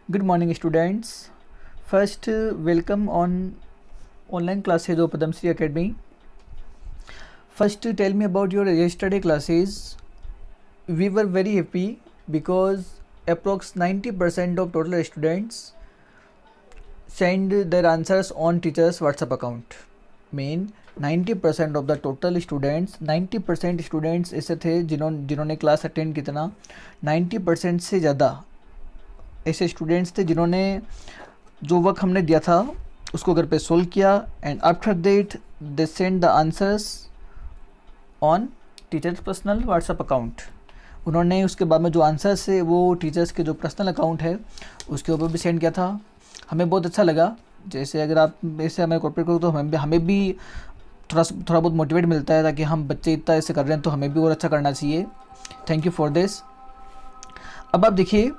Good morning, students. First, welcome on online classes of Padamsri Academy. First, tell me about your yesterday classes. We were very happy because approx 90% of total students send their answers on teachers WhatsApp account. Mean 90% of the total students, 90% students ऐसे थे जिन्होंने class attend कितना 90% से ज़्यादा ऐसे students थे जिन्होंने जो वर्क हमने दिया था उसको घर पे सोल्व किया and after that they send the answers on teachers personal WhatsApp account. उन्होंने उसके बाद में जो आंसर्स है वो टीचर्स के जो पर्सनल अकाउंट है उसके ऊपर भी सेंड किया था। हमें बहुत अच्छा लगा। जैसे अगर आप ऐसे हमें कॉर्पोरेट करो तो हमें भी थोड़ा बहुत मोटिवेट मिलता है ताकि हम बच्चे इतना ऐसे कर रहे हैं तो हमें भी और अच्छा करना चाहिए। Thank you for this. अब आप देखिए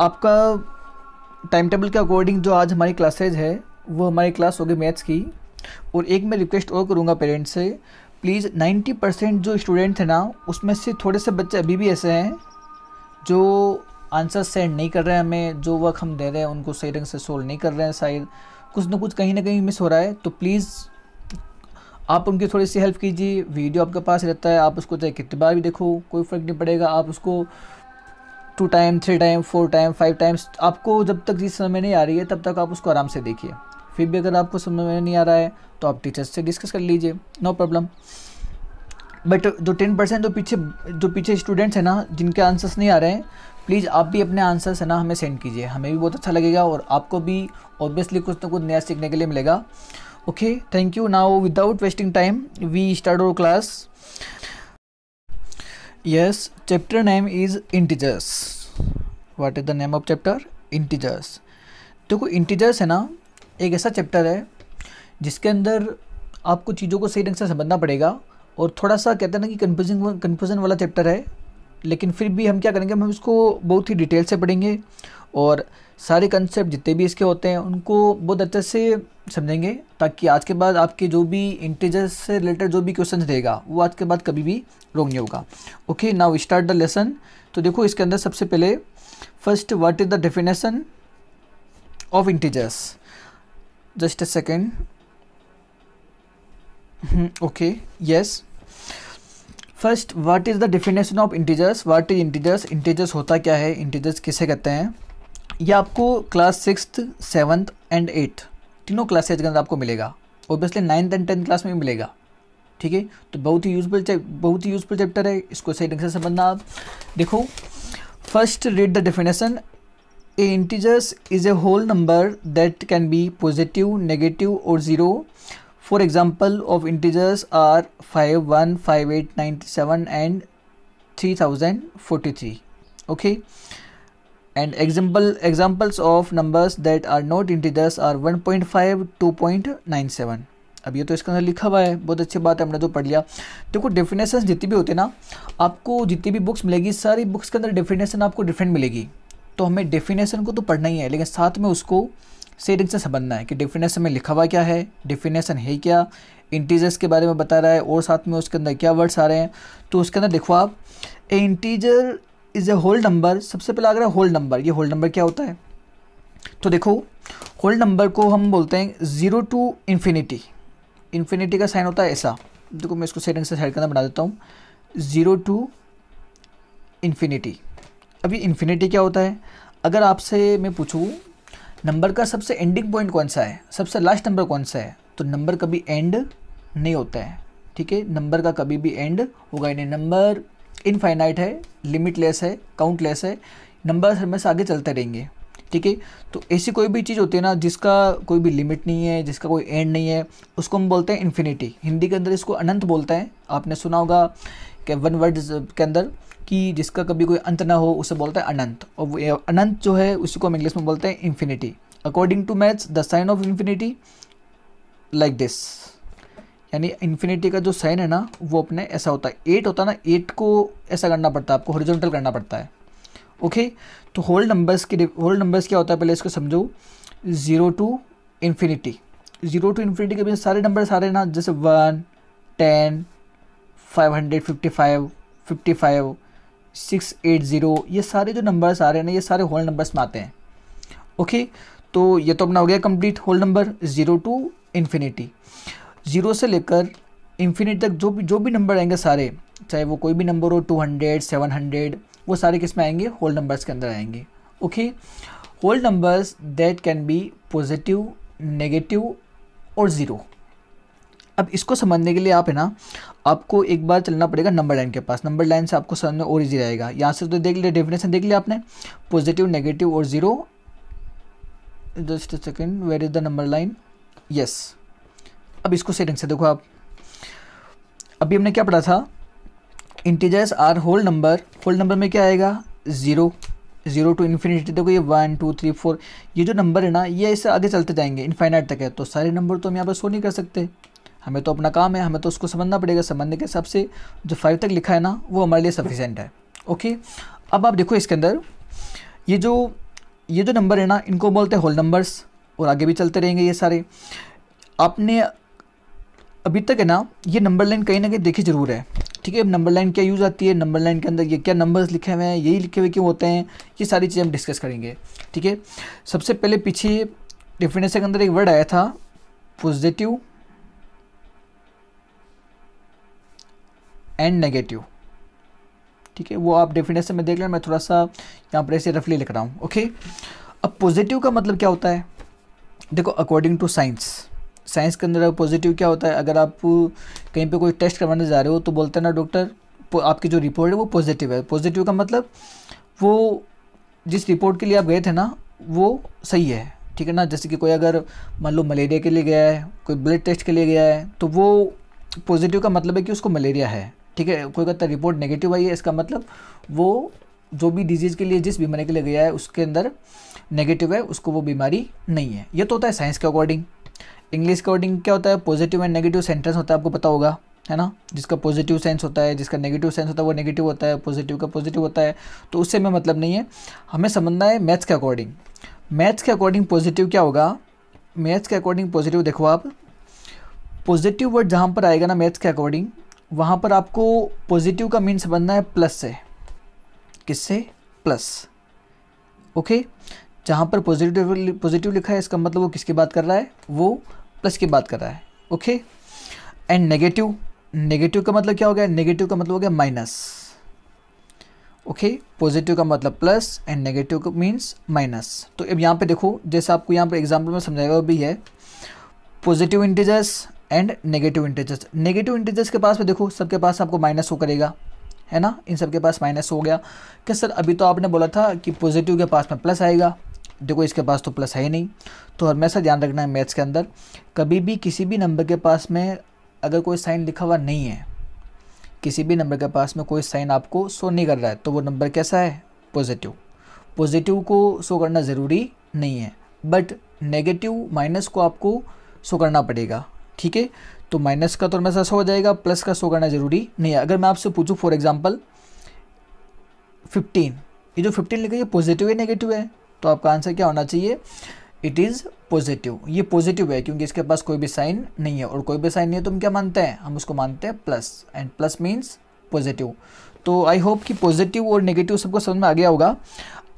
आपका टाइम टेबल के अकॉर्डिंग जो आज हमारी क्लासेज है वो हमारी क्लास होगी मैथ्स की। और एक मैं रिक्वेस्ट और करूँगा पेरेंट्स से, प्लीज़ 90% जो स्टूडेंट थे ना उसमें से थोड़े से बच्चे अभी भी ऐसे हैं जो आंसर सेंड नहीं कर रहे हैं हमें, जो वर्क हम दे रहे हैं उनको सही ढंग से सोल्व नहीं कर रहे हैं, शायद कुछ ना कुछ कहीं ना कहीं मिस हो रहा है। तो प्लीज़ आप उनकी थोड़ी सी हेल्प कीजिए। वीडियो आपके पास रहता है, आप उसको चाहे कितनी बार भी देखो कोई फ़र्क नहीं पड़ेगा। आप उसको 2 टाइम 3 टाइम 4 टाइम 5 टाइम्स, आपको जब तक चीज़ समझ में नहीं आ रही है तब तक आप उसको आराम से देखिए। फिर भी अगर आपको समझ में नहीं आ रहा है तो आप टीचर्स से डिस्कस कर लीजिए, नो प्रॉब्लम। बट जो 10% जो पीछे स्टूडेंट्स हैं ना जिनके आंसर्स नहीं आ रहे हैं, प्लीज़ आप भी अपने आंसर्स है ना हमें सेंड कीजिए। हमें भी बहुत अच्छा लगेगा और आपको भी ऑब्वियसली कुछ ना कुछ नया सीखने के लिए मिलेगा। Okay, thank you. Now without wasting time we start our class. Yes, chapter name is integers. What is the name of chapter? Integers. देखो integers है ना एक ऐसा चैप्टर है जिसके अंदर आपको चीज़ों को सही ढंग से समझना पड़ेगा और थोड़ा सा कहते हैं ना कि कन्फ्यूजन वाला चैप्टर है, लेकिन फिर भी हम क्या करेंगे, हम इसको बहुत ही डिटेल से पढ़ेंगे और सारे कंसेप्ट जितने भी इसके होते हैं उनको बहुत अच्छे से समझेंगे ताकि आज के बाद आपके जो भी इंटीजर्स से रिलेटेड जो भी क्वेश्चन रहेगा वो आज के बाद कभी भी रॉन्ग नहीं होगा। Okay, now start the lesson. तो देखो इसके अंदर सबसे पहले first what is the definition of integers. Just a second. Okay, yes. First what is the definition of integers. What is integers, integers होता क्या है, इंटीजर्स किसे कहते हैं, यह आपको class 6th 7th and 8th तीनों क्लासेज के अंदर आपको मिलेगा। Obviously 9th and 10th class में भी मिलेगा। ठीक है, तो बहुत ही यूजफुल चैप्टर है, इसको सही ढंग से समझना। आप देखो first read the definition. A integers is a whole number that can be positive, negative और zero. For example of integers are 5 1 5 8 97 and 3043। Okay, and examples of numbers that are not integers are 1.5 2.97। अब ये तो इसके अंदर लिखा हुआ है, बहुत अच्छी बात है, हमने तो पढ़ लिया। देखो डेफिनेशन जितनी भी होती है ना, आपको जितनी भी बुक्स मिलेगी सारी बुक्स के अंदर डेफिनेशन आपको डिफरेंट मिलेगी। तो हमें डेफिनेशन को तो पढ़ना ही है, लेकिन साथ में उसको सही ढंग से समझना है कि डेफिनेशन में लिखा हुआ क्या है, डेफिनेशन है क्या, इंटीजर्स के बारे में बता रहा है और साथ में उसके अंदर क्या वर्ड्स आ रहे हैं। तो उसके अंदर देखो आप, a integer is a whole number. सबसे पहले आ रहा है होल नंबर। ये होल नंबर क्या होता है, तो देखो होल नंबर को हम बोलते हैं 0 to infinity। इन्फिनिटी का साइन होता है ऐसा, देखो मैं इसको सही ढंग से साइड के अंदर बना देता हूँ, 0 to infinity। अब ये इन्फिनिटी क्या होता है, अगर आपसे मैं पूछूँ नंबर का सबसे एंडिंग पॉइंट कौन सा है, सबसे लास्ट नंबर कौन सा है, तो नंबर कभी एंड नहीं होता है। ठीक है, नंबर का कभी भी एंड होगा ही नहीं। नंबर इनफाइनाइट है, लिमिटलेस है, काउंटलेस है, नंबर हमेशा आगे चलते रहेंगे। ठीक है, तो ऐसी कोई भी चीज़ होती है ना जिसका कोई भी लिमिट नहीं है, जिसका कोई एंड नहीं है, उसको हम बोलते हैं इन्फिनिटी। हिंदी के अंदर इसको अनंत बोलते हैं। आपने सुना होगा कि वन वर्ड के अंदर कि जिसका कभी कोई अंत ना हो उसे बोलते हैं अनंत, और वो अनंत जो है उसी को हम इंग्लिश में बोलते हैं infinity. According to maths the sign of infinity like this, यानी इन्फिनिटी का जो साइन है ना वो अपने ऐसा होता है, 8 होता है ना, 8 को ऐसा करना पड़ता है, आपको हॉरिजॉन्टल करना पड़ता है। ओके, तो होल नंबर्स क्या होता है पहले इसको समझो। 0 to infinity, 0 to infinity के बीच सारे नंबर सारे ना, जैसे 1 10 555 55 680, ये सारे जो नंबर्स आ रहे हैं ना, ये सारे होल नंबर्स में आते हैं। ओके, तो ये तो अपना हो गया complete whole number. 0 to infinity, 0 से लेकर इन्फिनिटी तक जो भी नंबर आएंगे सारे, चाहे वो कोई भी नंबर हो, 200, 700, वो सारे किस में आएंगे? होल नंबर्स के अंदर आएंगे। Okay, whole numbers that can be positive, negative और ज़ीरो। अब इसको समझने के लिए आप है ना, आपको एक बार चलना पड़ेगा नंबर लाइन के पास। नंबर लाइन से आपको समझ में और ईजी रहेगा। यहाँ से तो देख लिया, डेफिनेशन देख लिया आपने, पॉजिटिव, नेगेटिव और zero. Just a second, where is the number line? Yes. अब इसको सेटिंग से देखो आप, अभी हमने क्या पढ़ा था? Integers are whole number. Whole number में क्या आएगा? 0, 0 टू इन्फिनिटी। देखो ये 1 2 3 4, ये जो नंबर है ना, ये इससे आगे चलते जाएंगे, इनफाइनाइट तक है। तो सारे नंबर तो हम यहाँ पर शो नहीं कर सकते, हमें तो अपना काम है, हमें तो उसको समझना पड़ेगा। समझने के हिसाब से जो 5 तक लिखा है ना, वो हमारे लिए सफिशिएंट है। ओके, अब आप देखो इसके अंदर ये जो नंबर है ना, इनको बोलते हैं होल नंबर्स, और आगे भी चलते रहेंगे ये सारे। आपने अभी तक है ना, ये नंबर लाइन कहीं ना कहीं देखी जरूर है। ठीक है, अब नंबर लाइन क्या यूज़ आती है, नंबर लाइन के अंदर ये क्या नंबर्स लिखे हुए हैं, यही लिखे हुए क्यों होते हैं, ये सारी चीज़ें हम डिस्कस करेंगे। ठीक है, सबसे पहले पीछे डेफिनेशन के अंदर एक वर्ड आया था पॉजिटिव एंड नेगेटिव। ठीक है, वो आप डेफिनेशन में देख लें, मैं थोड़ा सा यहाँ पर ऐसे रफली लिख रहा हूँ। ओके, अब पॉजिटिव का मतलब क्या होता है? देखो, अकॉर्डिंग टू साइंस के अंदर पॉजिटिव क्या होता है? अगर आप कहीं पे कोई टेस्ट करवाने जा रहे हो तो बोलते हैं ना डॉक्टर, आपकी जो रिपोर्ट है वो पॉजिटिव है। पॉजिटिव का मतलब वो जिस रिपोर्ट के लिए आप गए थे ना, वो सही है। ठीक है ना, जैसे कि कोई अगर मान लो मलेरिया के लिए गया है, कोई ब्लड टेस्ट के लिए गया है, तो वो पॉजिटिव का मतलब है कि उसको मलेरिया है। ठीक है, कोई कहता है रिपोर्ट नेगेटिव आई है, इसका मतलब वो जो भी डिजीज़ के लिए, जिस बीमारी के लिए गया है, उसके अंदर नेगेटिव है, उसको वो बीमारी नहीं है। ये तो होता है साइंस के अकॉर्डिंग। इंग्लिश के अकॉर्डिंग क्या होता है? पॉजिटिव एंड नेगेटिव सेंटेंस होता है, आपको पता होगा, है ना। जिसका पॉजिटिव सेंस होता है, जिसका नेगेटिव सेंस होता है, वो नेगेटिव होता है, पॉजिटिव का पॉजिटिव होता है। तो उससे हमें मतलब नहीं है, हमें समझना है मैथ्स के अकॉर्डिंग। मैथ्स के अकॉर्डिंग पॉजिटिव क्या होगा? मैथ्स के अकॉर्डिंग पॉजिटिव देखो आप, पॉजिटिव वर्ड जहाँ पर आएगा ना मैथ्स के अकॉर्डिंग, वहाँ पर आपको पॉजिटिव का मीन समझना है प्लस से। किससे? प्लस। ओके, जहाँ पर पॉजिटिव लिखा है, इसका मतलब वो किसकी बात कर रहा है? वो प्लस की बात कर रहा है। ओके, एंड नेगेटिव का मतलब क्या हो गया? नेगेटिव का मतलब हो गया माइनस। ओके, पॉजिटिव का मतलब प्लस एंड नेगेटिव का मीन्स माइनस। तो अब यहाँ पे देखो, जैसे आपको यहाँ पर एग्जाम्पल में समझाएगा वो भी है, positive integers and negative integers. Negative integers के पास में देखो, सबके पास आपको माइनस शो करेगा, है ना। इन सब के पास माइनस हो गया। क्या सर, अभी तो आपने बोला था कि पॉजिटिव के पास में प्लस आएगा। देखो, इसके पास तो प्लस है ही नहीं। तो हमेशा ध्यान रखना है मैथ्स के अंदर, कभी भी किसी भी नंबर के पास में अगर कोई साइन लिखा हुआ नहीं है, किसी भी नंबर के पास में कोई साइन आपको शो नहीं कर रहा है, तो वो नंबर कैसा है? पॉजिटिव। पॉजिटिव को शो करना ज़रूरी नहीं है, बट नेगेटिव माइनस को आपको शो करना पड़ेगा। ठीक है, तो माइनस का तो हमेशा शो हो जाएगा, प्लस का शो करना ज़रूरी नहीं है। अगर मैं आपसे पूछूं फॉर एग्जांपल 15, ये जो 15 लिखा है, ये पॉजिटिव है नेगेटिव है? तो आपका आंसर क्या होना चाहिए? It is positive. ये पॉजिटिव है क्योंकि इसके पास कोई भी साइन नहीं है, और कोई भी साइन नहीं है तो हम क्या मानते हैं? हम उसको मानते हैं plus, and plus means positive. तो आई होप कि पॉजिटिव और नेगेटिव सबको समझ में आ गया होगा।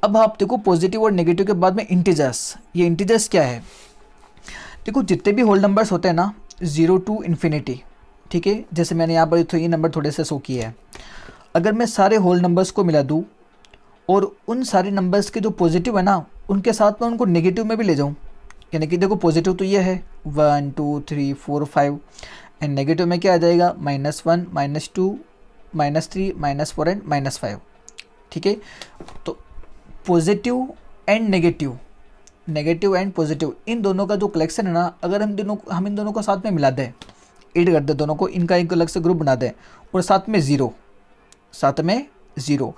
अब आप देखो, पॉजिटिव और नेगेटिव के बाद में इंटीजर्स। ये इंटीजर्स क्या है? देखो, जितने भी होल नंबर्स होते हैं ना, 0 टू इन्फिनिटी, ठीक है, जैसे मैंने यहाँ पर तो ये नंबर थोड़े से शो किए हैं। अगर मैं सारे होल नंबर्स को मिला दूँ और उन सारे नंबर्स के जो पॉजिटिव है ना, उनके साथ में उनको नेगेटिव में भी ले जाऊँ, यानी कि देखो पॉजिटिव तो ये है 1 2 3 4 5, एंड नेगेटिव में क्या आ जाएगा? -1 -2 -3 -4 एंड -5। ठीक है, तो positive and negative and positive, इन दोनों का जो कलेक्शन है ना, अगर हम इन दोनों को साथ में मिला दें, ऐड कर दें दोनों को, इनका एक अलग से ग्रुप बना दें, और साथ में ज़ीरो,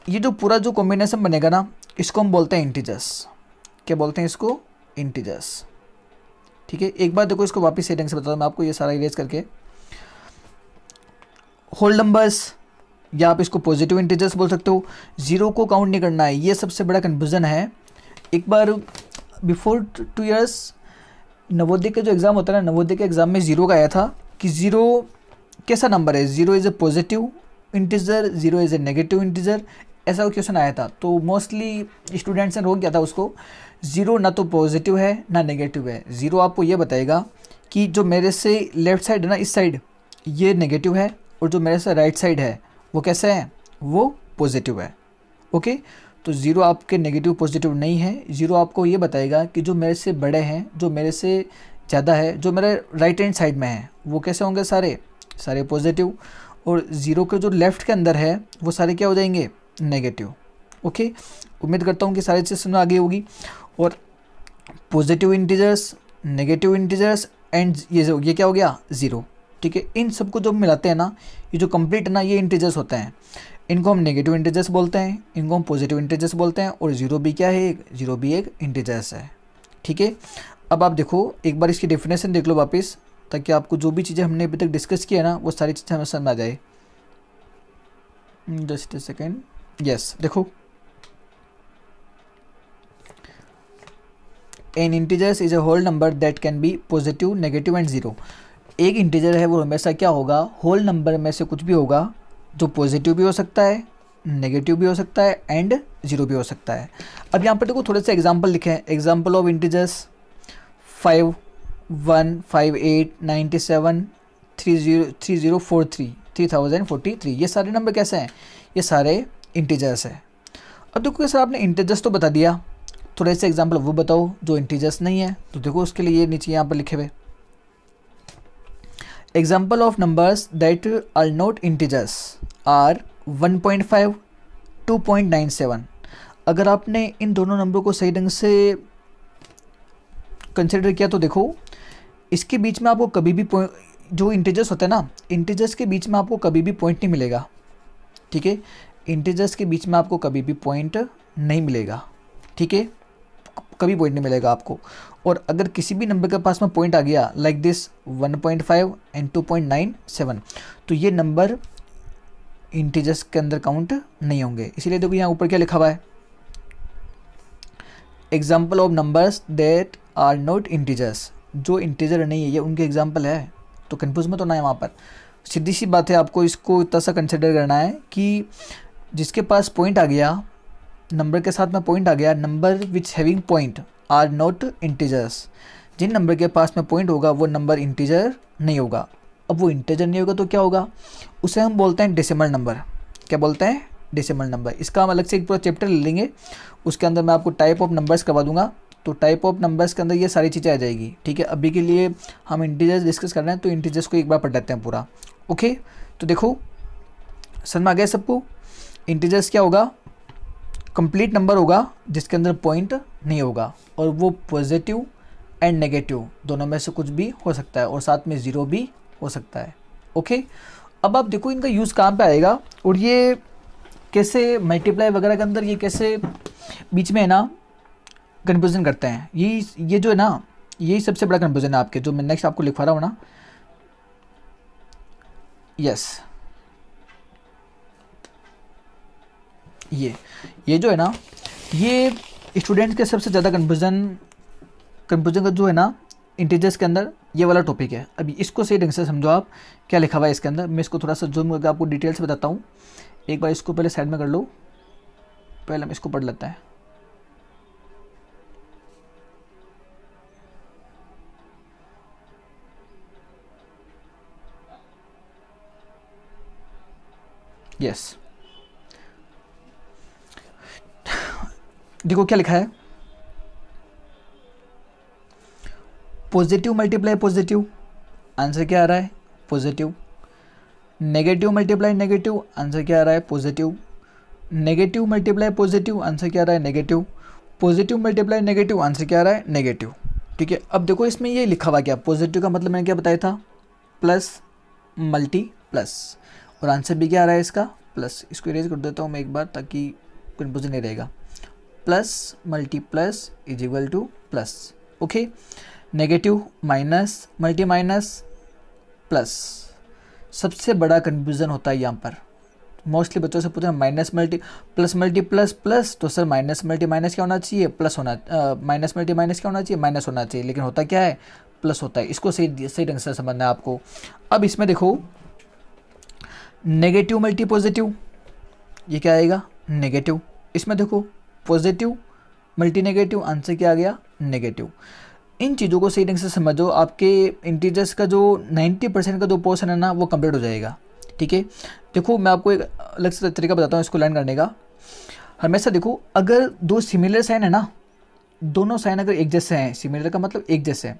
ये जो पूरा जो कॉम्बिनेशन बनेगा ना, इसको हम बोलते हैं इंटीजर्स। क्या बोलते हैं इसको? इंटीजर्स। ठीक है, एक बार देखो, इसको वापस से ढंग से बता दूँ मैं आपको, ये सारा इरेज करके। होल नंबर्स, या आप इसको पॉजिटिव इंटीजर्स बोल सकते हो। 0 को काउंट नहीं करना है, ये सबसे बड़ा कन्फ्यूज़न है। एक बार बिफोर 2 इयर्स नवोदय का जो एग्ज़ाम होता है ना, नवोदय के एग्ज़ाम में 0 का आया था कि 0 कैसा नंबर है? 0 is a positive integer, 0 is a negative integer, ऐसा क्वेश्चन आया था। तो मोस्टली स्टूडेंट्स ने रोक किया था उसको। 0 ना तो पॉजिटिव है ना नेगेटिव है। 0 आपको ये बताएगा कि जो मेरे से लेफ़्ट साइड है ना, इस साइड, ये नेगेटिव है, और जो मेरे से राइट साइड है वो कैसा है, वो पॉजिटिव है। ओके, तो 0 आपके नेगेटिव पॉजिटिव नहीं है। 0 आपको ये बताएगा कि जो मेरे से बड़े हैं, जो मेरे से ज़्यादा है, जो मेरे राइट हैंड साइड में है, वो कैसे होंगे, सारे पॉजिटिव। और 0 के जो लेफ़्ट के अंदर है वो सारे क्या हो जाएंगे, नेगेटिव। ओके, उम्मीद करता हूँ कि सारी चीज़ समझ आ गई होगी। और positive integers, negative integers and ये क्या हो गया, 0। ठीक है, इन सबको जो मिलाते हैं ना, ये जो कंप्लीट है ना, ये इंटीजर्स होते हैं। इनको हम नेगेटिव इंटीजर्स बोलते हैं, इनको हम पॉजिटिव इंटीजर्स बोलते हैं। और 0 भी क्या है, 0 भी एक इंटीजर्स है। ठीक है, अब आप देखो, एक बार इसकी डेफिनेशन देख लो वापस, ताकि आपको जो भी चीज़ें हमने अभी तक डिस्कस किया ना, वो सारी चीज़ें हमें समझ आ जाए। जस्ट ए सेकेंड, यस, देखो, an integers is a whole number that can be positive, negative and 0। एक इंटीजर है वो हमेशा क्या होगा, होल नंबर में से कुछ भी होगा, जो पॉजिटिव भी हो सकता है, नेगेटिव भी हो सकता है एंड 0 भी हो सकता है। अब यहाँ पर देखो थोड़े से एग्जांपल लिखे हैं। Example of integers 5, 1, 5, 8, 97, 3043, 3043। ये सारे नंबर कैसे हैं, ये सारे इंटीजर्स हैं। अब देखो सर आपने इंटीजर्स तो बता दिया, थोड़े से एग्जांपल वो बताओ जो इंटीजर्स नहीं है। तो देखो उसके लिए ये नीचे यहाँ पर लिखे हुए example of numbers that are not integers are 1.5, 2.97। अगर आपने इन दोनों नंबर को सही ढंग से कंसिडर किया तो देखो इसके बीच में आपको कभी भी जो इंटीजर्स होते हैं ना, इंटीजर्स के बीच में आपको कभी भी पॉइंट नहीं मिलेगा। ठीक है, इंटीजर्स के बीच में आपको कभी भी पॉइंट नहीं मिलेगा। ठीक है, कभी पॉइंट नहीं मिलेगा आपको। और अगर किसी भी नंबर के पास में पॉइंट आ गया लाइक दिस 1.5 एंड 2.97, तो ये नंबर इंटीजर्स के अंदर काउंट नहीं होंगे। इसीलिए देखो यहाँ ऊपर क्या लिखा हुआ है, example of numbers that are not integers. जो इंटीजर नहीं है ये उनके एग्जाम्पल है। तो कन्फ्यूज मत होना है वहाँ पर, सीधी सी बात है, आपको इसको इतना सा कंसिडर करना है कि जिसके पास पॉइंट आ गया, नंबर के साथ में पॉइंट आ गया, number which having point are not integers. जिन नंबर के पास में पॉइंट होगा वो नंबर इंटीजर नहीं होगा। अब वो इंटीजर नहीं होगा तो क्या होगा, उसे हम बोलते हैं डेसिमल नंबर। क्या बोलते हैं, डेसिमल नंबर। इसका हम अलग से एक पूरा चैप्टर ले लेंगे, उसके अंदर मैं आपको टाइप ऑफ नंबर्स करवा दूंगा। तो टाइप ऑफ नंबर्स के अंदर ये सारी चीज़ें आ जाएगी। ठीक है, अभी के लिए हम इंटीजर्स डिस्कस कर रहे हैं, तो इंटीजर्स को एक बार पढ़ लेते हैं पूरा। ओके, तो देखो समझ में आ गया सबको। इंटीजर्स क्या होगा, कंप्लीट नंबर होगा जिसके अंदर पॉइंट नहीं होगा, और वो पॉजिटिव एंड नेगेटिव दोनों में से कुछ भी हो सकता है, और साथ में 0 भी हो सकता है। ओके, अब आप देखो इनका यूज़ कहाँ पे आएगा, और ये कैसे मल्टीप्लाई वगैरह के अंदर ये कैसे बीच में है ना कन्फ्यूज़न करते हैं। ये जो है ना, यही सबसे बड़ा कन्फ्यूज़न है आपके, जो मैं नेक्स्ट आपको लिखवा रहा हूँ ना। यस, ये जो है ना, ये स्टूडेंट्स के सबसे ज़्यादा कन्फ्यूज़न का जो है ना इंटीजर्स के अंदर ये वाला टॉपिक है। अभी इसको सही ढंग से समझो आप, क्या लिखा हुआ है इसके अंदर। मैं इसको थोड़ा सा जूम करके आपको डिटेल से बताता हूँ। एक बार इसको पहले साइड में कर लो, पहले हम इसको पढ़ लेते हैं। यस, देखो क्या लिखा है, पॉजिटिव मल्टीप्लाई पॉजिटिव, आंसर क्या आ रहा है, positive. Negative multiply negative, answer क्या आ रहा है, positive. Negative multiply positive, answer क्या आ रहा है, negative. Positive multiply negative, answer क्या आ रहा है, नेगेटिव। ठीक है, अब देखो इसमें ये लिखा हुआ क्या, पॉजिटिव का मतलब मैंने क्या बताया था, प्लस मल्टी प्लस, और आंसर भी क्या आ रहा है इसका, प्लस। इसको इरेज कर देता हूँ मैं एक बार ताकि कन्फ्यूजन नहीं रहेगा। Plus multi plus is equal two plus. Okay, negative minus multi minus plus. सबसे बड़ा कन्फ्यूज़न होता है यहाँ पर, मोस्टली बच्चों से पूछते हैं माइनस मल्टी प्लस प्लस, तो सर माइनस मल्टी माइनस क्या होना चाहिए, प्लस होना, माइनस मल्टी माइनस क्या होना चाहिए, माइनस होना चाहिए, लेकिन होता क्या है, प्लस होता है। इसको सही ढंग से समझना है आपको। अब इसमें देखो नेगेटिव मल्टी पॉजिटिव, ये क्या आएगा नेगेटिव। इसमें देखो पॉजिटिव मल्टी नेगेटिव, आंसर क्या आ गया नेगेटिव। इन चीज़ों को सही ढंग से समझो, आपके इंटीजर्स का जो 90% का जो पोर्शन है ना वो कंप्लीट हो जाएगा। ठीक है, देखो मैं आपको एक अलग से तरीका बताता हूँ इसको लर्न करने का। हमेशा देखो अगर दो सिमिलर साइन है ना, दोनों साइन अगर एक जैसे हैं, सिमिलर का मतलब एक जैसे हैं,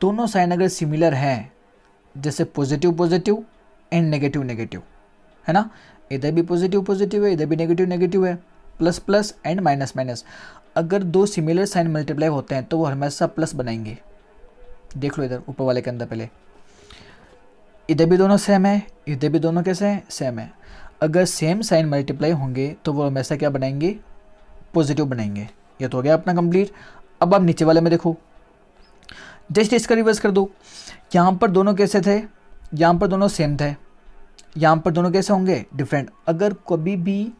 दोनों साइन अगर सिमिलर हैं, जैसे positive positive and negative negative, है ना, इधर भी पॉजिटिव पॉजिटिव है, इधर भी नेगेटिव नेगेटिव है, plus plus and minus minus, अगर दो सिमिलर साइन मल्टीप्लाई होते हैं तो वो हमेशा प्लस बनाएंगे। देख लो इधर ऊपर वाले के अंदर, पहले इधर भी दोनों सेम है, इधर भी दोनों कैसे हैं सेम है, अगर सेम साइन मल्टीप्लाई होंगे तो वो हमेशा क्या बनाएंगे पॉजिटिव बनाएंगे। ये तो हो गया अपना कंप्लीट। अब आप नीचे वाले में देखो, जस्ट इसका रिवर्स कर दो। यहाँ पर दोनों कैसे थे, यहाँ पर दोनों सेम थे, यहाँ पर दोनों कैसे होंगे डिफरेंट। अगर कभी भी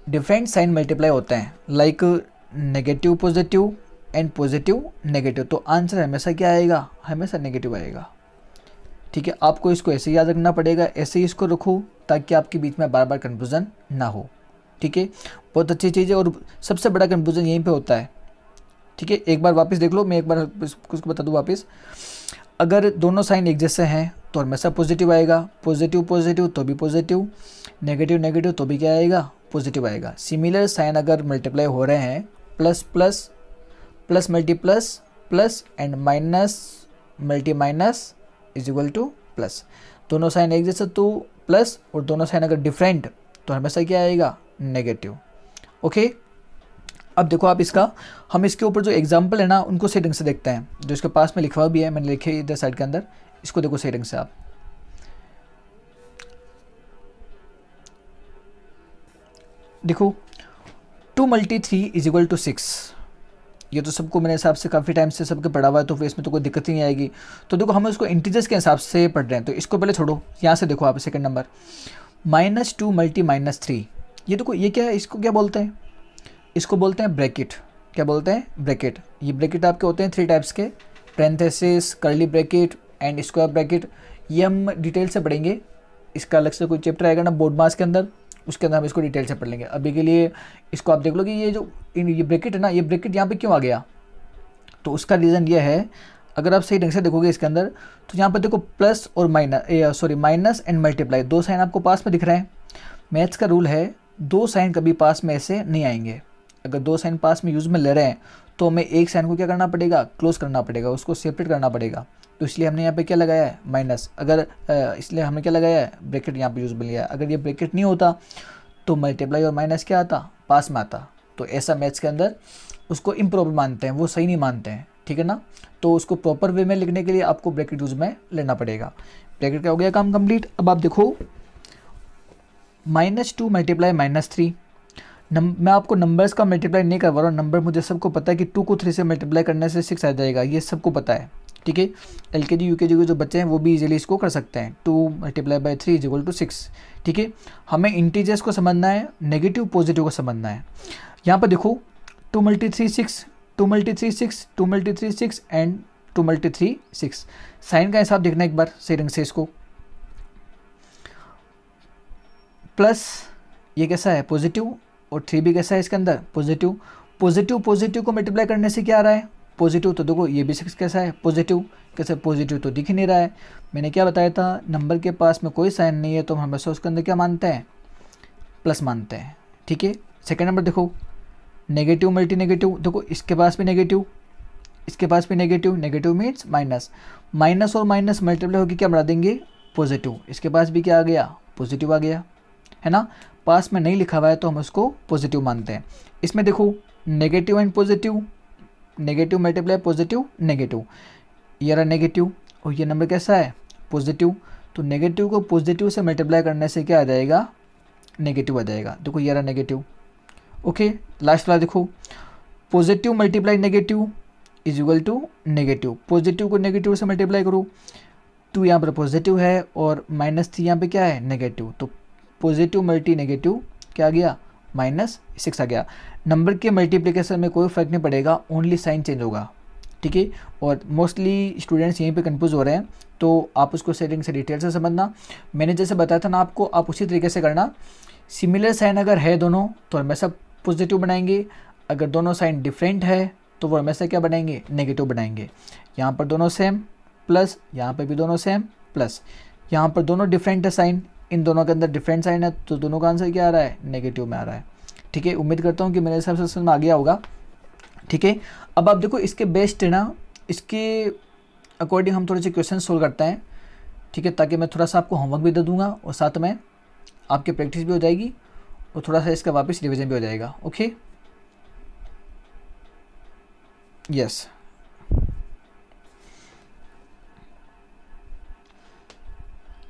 डिफरेंट साइन मल्टीप्लाई होते हैं like negative positive and positive negative, तो आंसर हमेशा क्या आएगा, हमेशा नेगेटिव आएगा। ठीक है, आपको इसको ऐसे याद रखना पड़ेगा, ऐसे ही इसको रखो ताकि आपके बीच में बार बार कन्फ्यूज़न ना हो। ठीक है, बहुत अच्छी चीज़ है और सबसे बड़ा कन्फ्यूज़न यहीं पे होता है। ठीक है, एक बार वापस देख लो, मैं एक बार उसको बता दूँ वापस। अगर दोनों साइन एक जैसे हैं तो हमेशा पॉजिटिव आएगा, पॉजिटिव पॉजिटिव तो भी पॉजिटिव, नेगेटिव नेगेटिव तो भी क्या आएगा पॉजिटिव आएगा। सिमिलर साइन अगर मल्टीप्लाई हो रहे हैं, plus plus plus multi plus plus and minus multi minus is equal two plus, दोनों साइन एक जैसे तो प्लस, और दोनों साइन अगर डिफरेंट तो हमेशा क्या आएगा नेगेटिव। ओके, अब देखो आप इसका, हम इसके ऊपर जो एग्जाम्पल है ना उनको सही ढंग से देखते हैं, जो इसके पास में लिखा हुआ भी है, मैंने लिखे इधर साइड के अंदर, इसको देखो सही ढंग से आप। देखो 2 × 3 इज इक्वल टू 6, ये तो सबको मेरे हिसाब से काफ़ी टाइम से सबके पढ़ा हुआ है, तो फिर इसमें तो कोई दिक्कत ही नहीं आएगी। तो देखो हम इसको इंटीजर्स के हिसाब से पढ़ रहे हैं, तो इसको पहले छोड़ो, यहाँ से देखो आप सेकंड नंबर -2 × -3, ये देखो ये क्या है, इसको क्या बोलते हैं, इसको बोलते हैं ब्रैकेट। क्या बोलते हैं ब्रैकेट। ये ब्रैकेट आपके होते हैं 3 टाइप्स के, parenthesis, curly bracket and square bracket. ये हम डिटेल से पढ़ेंगे, इसका अलग से कोई चैप्टर आएगा ना बोर्ड मास के अंदर, उसके अंदर हम इसको डिटेल से पढ़ लेंगे। अभी के लिए इसको आप देख लो कि ये जो ये ब्रैकेट है ना, ये ब्रैकेट यहाँ पे क्यों आ गया, तो उसका रीज़न ये है, अगर आप सही ढंग से देखोगे इसके अंदर, तो यहाँ पर देखो प्लस और माइनस एंड मल्टीप्लाई, दो साइन आपको पास में दिख रहे हैं। मैथ्स का रूल है, दो साइन कभी पास में ऐसे नहीं आएंगे। अगर दो साइन पास में यूज़ में ले रहे हैं तो हमें एक साइन को क्या करना पड़ेगा, क्लोज करना पड़ेगा, उसको सेपरेट करना पड़ेगा। तो इसलिए हमने यहाँ पे क्या लगाया है माइनस, अगर इसलिए हमने क्या लगाया है ब्रैकेट यहाँ पे यूज़ में लिया है। अगर ये ब्रैकेट नहीं होता तो मल्टीप्लाई और माइनस क्या आता, पास में आता। तो ऐसा मैथ्स के अंदर उसको इम्प्रॉपर मानते हैं, वो सही नहीं मानते हैं। ठीक है ना, तो उसको प्रॉपर वे में लिखने के लिए आपको ब्रैकेट यूज़ में लेना पड़ेगा। ब्रैकेट का हो गया काम कंप्लीट। अब आप देखो -2 × -3, मैं आपको नंबर्स का मल्टीप्लाई नहीं करवा रहा हूँ, नंबर मुझे सबको पता है कि 2 को 3 से मल्टीप्लाई करने से 6 आ जाएगा, ये सबको पता है। ठीक है, LKG UKG के जो बच्चे हैं वो भी इजीली इसको कर सकते हैं। 2 × 3 इज इक्वल टू 6। ठीक है, हमें इंटीजर्स को समझना है, नेगेटिव पॉजिटिव को समझना है। यहाँ पर देखो 2 × 3 6, 2 × 3 6, 2 × 3 6 एंड 2 × 3 6। साइन का हिसाब देखना एक बार सही ढंग से, इसको प्लस ये कैसा है पॉजिटिव, और 3 भी कैसा है इसके अंदर पॉजिटिव। पॉजिटिव पॉजिटिव को मल्टीप्लाई करने से क्या आ रहा है पॉजिटिव, तो देखो ये भी 6 कैसा है पॉजिटिव, कैसे पॉजिटिव तो दिख ही नहीं रहा है। मैंने क्या बताया था, नंबर के पास में कोई साइन नहीं है तो हम हमेशा उसके अंदर क्या मानते हैं, प्लस मानते हैं। ठीक है, सेकेंड नंबर देखो नेगेटिव मल्टी नेगेटिव, देखो इसके पास भी नेगेटिव, इसके पास भी negative, negative means minus, minus और माइनस मल्टीप्लाई होकर क्या बना देंगे पॉजिटिव। इसके पास भी क्या आ गया पॉजिटिव आ गया, है ना। पास में नहीं लिखा हुआ है तो हम उसको पॉजिटिव मानते हैं। इसमें देखो negative and positive, negative multiply positive negative, ये रहा नेगेटिव और ये नंबर कैसा है पॉजिटिव। तो नेगेटिव को पॉजिटिव से मल्टीप्लाई करने से क्या आ जाएगा नेगेटिव आ जाएगा। देखो ये रहा नेगेटिव। ओके, लास्ट वाला देखो positive multiply negative is equal to negative. Positive को नेगेटिव से मल्टीप्लाई करो, 2 यहाँ पर पॉजिटिव है और -3 यहाँ पे क्या है नेगेटिव, तो पॉजिटिव मल्टी नेगेटिव क्या आ गया -6 आ गया। नंबर के मल्टीप्लिकेशन में कोई फर्क नहीं पड़ेगा, ओनली साइन चेंज होगा। ठीक है। और मोस्टली स्टूडेंट्स यहीं पे कंफ्यूज हो रहे हैं, तो आप उसको सेटिंग से डिटेल से समझना। मैंने जैसे बताया था ना आपको, आप उसी तरीके से करना। सिमिलर साइन अगर है दोनों तो हमेशा पॉजिटिव बनाएंगे, अगर दोनों साइन डिफरेंट है तो वो हमेशा क्या बनाएंगे, नेगेटिव बनाएंगे। यहाँ पर दोनों सेम प्लस, यहाँ पर भी दोनों सेम प्लस, यहाँ पर दोनों डिफरेंट है साइन, इन दोनों के अंदर डिफरेंट साइन है, तो दोनों का आंसर क्या आ रहा है, नेगेटिव में आ रहा है। ठीक है, उम्मीद करता हूँ कि मेरे हिसाब से समझ में आ गया होगा। ठीक है, अब आप देखो इसके बेस्ट है ना, इसके अकॉर्डिंग हम थोड़े से क्वेश्चन सोल्व करते हैं। ठीक है, ताकि मैं थोड़ा सा आपको होमवर्क भी दे दूंगा और साथ में आपकी प्रैक्टिस भी हो जाएगी और थोड़ा सा इसका वापस रिवीजन भी हो जाएगा। Okay, yes.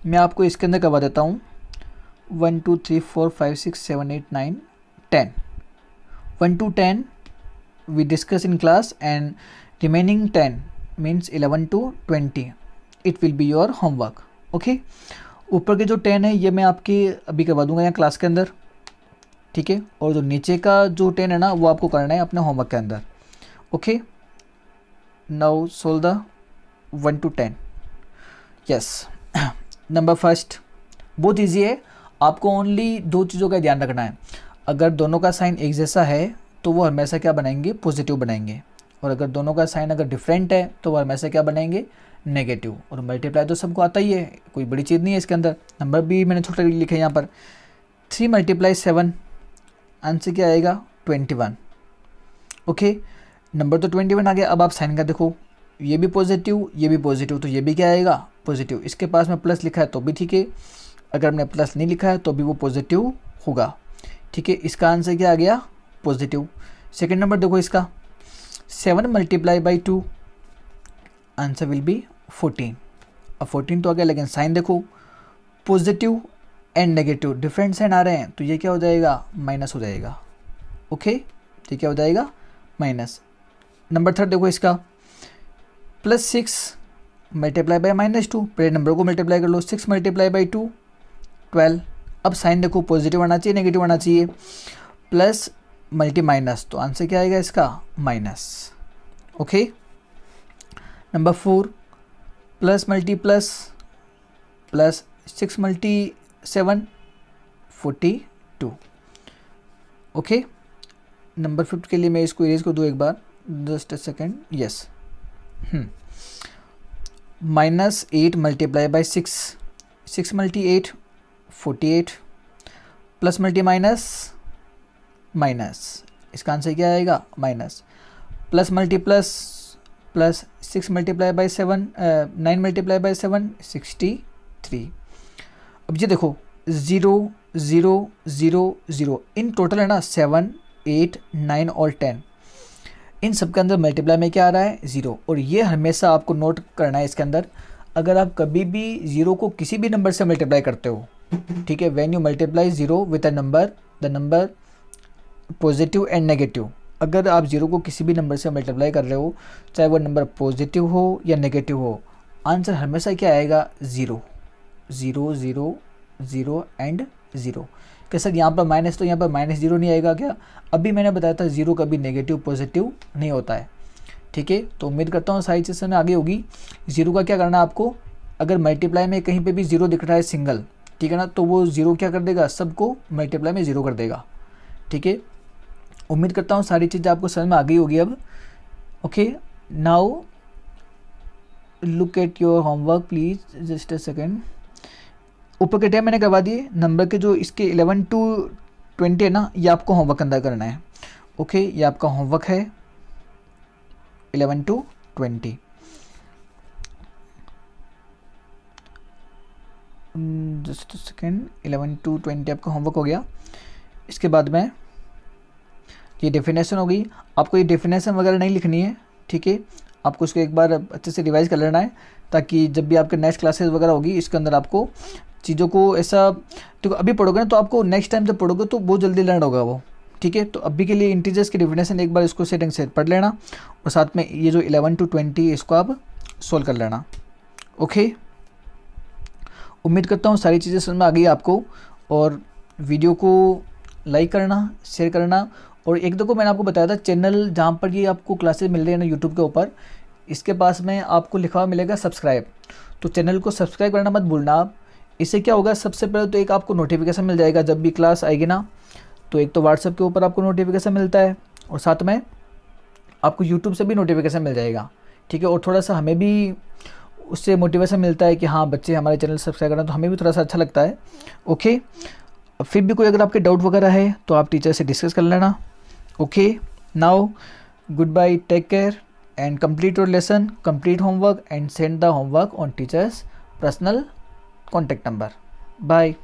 मैं आपको इसके अंदर करवा देता हूँ 1 2 3 4 5 6 7 8 9 10, 1 to 10 we discuss in class and remaining 10 means 11 to 20 it will be your homework। Okay, ऊपर के जो 10 है ये मैं आपके अभी करवा दूंगा यहाँ क्लास के अंदर। ठीक है, और जो नीचे का जो 10 है ना वो आपको करना है अपने होमवर्क के अंदर। Okay, now solve the 1 to 10। Yes, number first बहुत ईजी है, आपको ओनली दो चीज़ों का ध्यान रखना है। अगर दोनों का साइन एक जैसा है तो वो हमेशा क्या बनाएंगे, पॉजिटिव बनाएंगे, और अगर दोनों का साइन अगर डिफरेंट है तो वो हमेशा क्या बनाएंगे, नेगेटिव। और मल्टीप्लाई तो सबको आता ही है, कोई बड़ी चीज़ नहीं है इसके अंदर। नंबर भी मैंने छोटे लिखे यहाँ पर, 3 × 7 आंसर क्या आएगा, 21। ओके, नंबर तो 21 आ गया। अब आप साइन का देखो, ये भी पॉजिटिव ये भी पॉजिटिव, तो ये भी क्या आएगा, पॉजिटिव। इसके पास में प्लस लिखा है तो भी ठीक है, अगर हमने प्लस नहीं लिखा है तो भी वो पॉजिटिव होगा। ठीक है, इसका आंसर क्या आ गया, पॉजिटिव। सेकंड नंबर देखो इसका, 7 × 2 आंसर विल बी 14। अब 14 तो आ गया, लेकिन साइन देखो positive and negative different sign आ रहे हैं, तो ये क्या हो जाएगा, माइनस हो जाएगा। ओके, ये क्या हो जाएगा, माइनस। नंबर थर्ड देखो इसका, +6 × -2, पहले नंबर को मल्टीप्लाई कर लो, 6 × 2 12। अब साइन देखो पॉजिटिव आना चाहिए नेगेटिव आना चाहिए, प्लस मल्टी माइनस, तो आंसर क्या आएगा इसका, minus. Okay, number 4 plus multi plus plus 6 × 7 42। Okay, number 5 के लिए मैं इसको इरेज कर दूँ एक बार, just a second. Yes, -8 × 6, 6 × 8 48, plus multi minus minus, इसका आंसर क्या आएगा, minus. Plus multi plus plus 6 × 7 9 × 7 63। अब ये देखो 0 0 0 0 इन टोटल है ना 7 8 9 और 10, इन सब के अंदर मल्टीप्लाई में क्या आ रहा है, 0। और ये हमेशा आपको नोट करना है इसके अंदर, अगर आप कभी भी 0 को किसी भी नंबर से मल्टीप्लाई करते हो, ठीक है, when you multiply 0 with a number, the number positive and negative, अगर आप 0 को किसी भी नंबर से मल्टीप्लाई कर रहे हो, चाहे वो नंबर पॉजिटिव हो या नेगेटिव हो, आंसर हमेशा क्या आएगा, 0 0 0 0 एंड 0। क्या सर यहाँ पर माइनस, तो यहाँ पर -0 नहीं आएगा क्या, अभी मैंने बताया था 0 कभी नेगेटिव पॉजिटिव नहीं होता है। ठीक है, तो उम्मीद करता हूँ सारी चीज़ में आगे होगी। 0 का क्या करना है आपको, अगर मल्टीप्लाई में कहीं पे भी 0 दिख रहा है सिंगल, ठीक है ना, तो वो 0 क्या कर देगा, सबको मल्टीप्लाई में 0 कर देगा। ठीक है, उम्मीद करता हूँ सारी चीज़ें आपको समझ में आ गई होगी अब। Okay, now look at your homework please, just a second. ऊपर के टाइम मैंने करवा दिए, नंबर के जो इसके 11 to 20 है ना, ये आपको होमवर्क अंदर करना है। ओके, ये आपका होमवर्क है 11 to 20। जस्ट सेकेंड, 11 to 20 आपका होमवर्क हो गया। इसके बाद में ये डेफिनेशन हो गई, आपको ये डेफिनेशन वगैरह नहीं लिखनी है। ठीक है, आपको इसको एक बार अच्छे से रिवाइज कर लेना है, ताकि जब भी आपके नेक्स्ट क्लासेस वगैरह होगी इसके अंदर आपको चीज़ों को ऐसा, तो अभी पढ़ोगे ना तो आपको नेक्स्ट टाइम जब पढ़ोगे तो बहुत जल्दी लर्न होगा वो। ठीक है, तो अभी के लिए इंटीजर्स की डेफिनेशन एक बार इसको सेटिंग से पढ़ लेना, और साथ में ये जो 11 to 20 इसको आप सोल्व कर लेना। ओके, उम्मीद करता हूँ सारी चीज़ें समझ में आ गई आपको, और वीडियो को लाइक करना, शेयर करना। और एक देखो मैंने आपको बताया था चैनल जहाँ पर ये आपको क्लासेस मिल रही है ना यूट्यूब के ऊपर, इसके पास में आपको लिखा हुआ मिलेगा सब्सक्राइब, तो चैनल को सब्सक्राइब करना मत भूलना आप। इससे क्या होगा, सबसे पहले तो एक आपको नोटिफिकेशन मिल जाएगा जब भी क्लास आएगी ना, तो एक तो व्हाट्सएप के ऊपर आपको नोटिफिकेशन मिलता है और साथ में आपको यूट्यूब से भी नोटिफिकेशन मिल जाएगा, ठीक है। और थोड़ा सा हमें भी उससे मोटिवेशन मिलता है कि हाँ बच्चे हमारे चैनल सब्सक्राइब करना, तो हमें भी थोड़ा सा अच्छा लगता है। ओके, फिर भी कोई अगर आपके डाउट वगैरह है तो आप टीचर से डिस्कस कर लेना। Okay, now good bye, take care and complete your lesson, complete homework and send the homework on teacher's personal contact number. Bye.